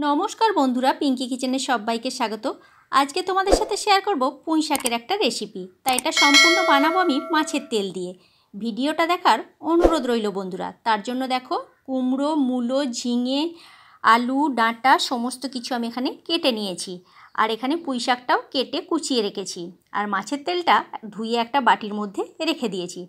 নমস্কার বন্ধুরা, পিঙ্কি কিচেনে সবাইকে স্বাগত। আজকে তোমাদের সাথে শেয়ার করব পুঁই শাকের একটা রেসিপি। তাই এটা সম্পূর্ণ বানাবো আমি মাছের তেল দিয়ে। ভিডিওটা দেখার অনুরোধ রইল বন্ধুরা। তার জন্য দেখো কুমড়ো, মূলো, ঝিঙে, আলু, ডাঁটা সমস্ত কিছু আমি এখানে কেটে নিয়েছি। আর এখানে পুঁই শাকটাও কেটে কুচিয়ে রেখেছি। আর মাছের তেলটা ধুয়ে একটা বাটির মধ্যে রেখে দিয়েছি।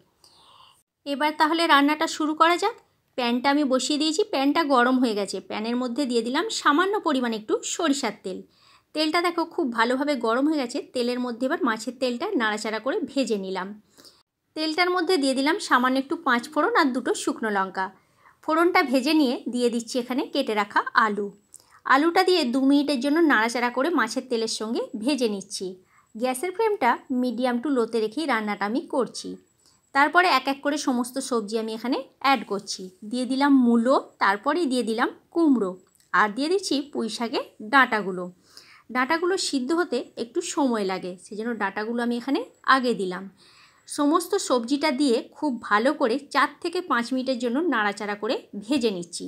এবার তাহলে রান্নাটা শুরু করা যাক। প্যানটা আমি বসিয়ে দিয়েছি, প্যানটা গরম হয়ে গেছে। প্যানের মধ্যে দিয়ে দিলাম সামান্য পরিমাণে একটু সরিষার তেল। তেলটা দেখো খুব ভালোভাবে গরম হয়ে গেছে। তেলের মধ্যে এবার মাছের তেলটা নাড়াচাড়া করে ভেজে নিলাম। তেলটার মধ্যে দিয়ে দিলাম সামান্য একটু 5 ফোড়ন আর 2টো শুকনো লঙ্কা। ফোড়নটা ভেজে নিয়ে দিয়ে দিচ্ছি এখানে কেটে রাখা আলু। আলুটা দিয়ে 2 মিনিটের জন্য নাড়াচাড়া করে মাছের তেলের সঙ্গে ভেজে নিচ্ছি। গ্যাসের ফ্লেমটা মিডিয়াম টু লোতে রেখেই রান্নাটা আমি করছি। তারপরে এক এক করে সমস্ত সবজি আমি এখানে অ্যাড করছি। দিয়ে দিলাম মূলো, তারপরেই দিয়ে দিলাম কুমড়ো, আর দিয়ে দিচ্ছি পুঁই শাকের ডাঁটাগুলো। ডাঁটাগুলো সিদ্ধ হতে একটু সময় লাগে, সেজন্য ডাঁটাগুলো আমি এখানে আগে দিলাম। সমস্ত সবজিটা দিয়ে খুব ভালো করে 4 থেকে 5 মিনিটের জন্য নাড়াচাড়া করে ভেজে নিচ্ছি।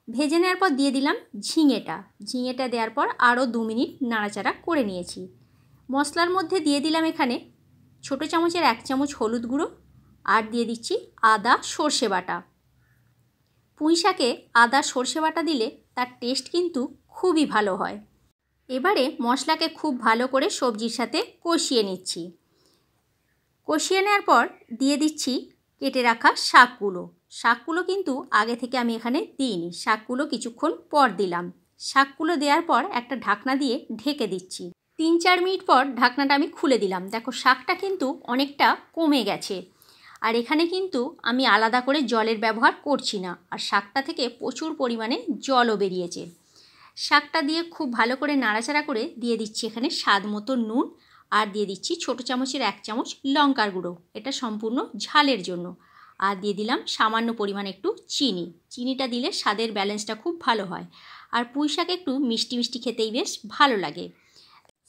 ভেজে নেওয়ার পর দিয়ে দিলাম ঝিঙেটা দেওয়ার পর আরও 2 মিনিট নাড়াচাড়া করে নিয়েছি। মশলার মধ্যে দিয়ে দিলাম এখানে ছোটো চামচের 1 চামচ হলুদ গুঁড়ো, আর দিয়ে দিচ্ছি আদা সর্ষে বাটা। পুঁই শাকে আদা সর্ষে বাটা দিলে তার টেস্ট কিন্তু খুবই ভালো হয়। এবারে মশলাকে খুব ভালো করে সবজির সাথে কষিয়ে নিচ্ছি। কষিয়ে নেওয়ার পর দিয়ে দিচ্ছি কেটে রাখা শাকগুলো কিন্তু আগে থেকে আমি এখানে দিইনি, শাকগুলো কিছুক্ষণ পর দিলাম। শাকগুলো দেওয়ার পর একটা ঢাকনা দিয়ে ঢেকে দিচ্ছি। 3-4 মিনিট পর ঢাকনাটা আমি খুলে দিলাম। দেখো শাকটা কিন্তু অনেকটা কমে গেছে। আর এখানে কিন্তু আমি আলাদা করে জলের ব্যবহার করছি না, আর শাকটা থেকে প্রচুর পরিমাণে জলও বেরিয়েছে। শাকটা দিয়ে খুব ভালো করে নাড়াচাড়া করে দিয়ে দিচ্ছি এখানে স্বাদ মতো নুন, আর দিয়ে দিচ্ছি ছোটো চামচের 1 চামচ লঙ্কার গুঁড়ো, এটা সম্পূর্ণ ঝালের জন্য। আর দিয়ে দিলাম সামান্য পরিমাণে একটু চিনিটা দিলে স্বাদের ব্যালেন্সটা খুব ভালো হয়। আর পুঁই শাক একটু মিষ্টি মিষ্টি খেতেই বেশ ভালো লাগে।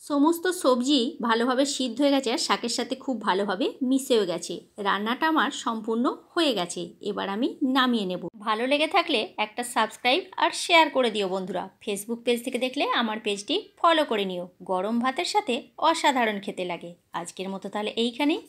সমস্ত সবজি ভালোভাবে সিদ্ধ হয়ে গেছে, আর শাকের সাথে খুব ভালোভাবে মিশেও গেছে। রান্নাটা আমার সম্পূর্ণ হয়ে গেছে। এবার আমি নামিয়ে নেব। ভালো লেগে থাকলে একটা সাবস্ক্রাইব আর শেয়ার করে দিও বন্ধুরা। ফেসবুক পেজ থেকে দেখলে আমার পেজটি ফলো করে নিও। গরম ভাতের সাথে অসাধারণ খেতে লাগে। আজকের মতো তাহলে এইখানেই।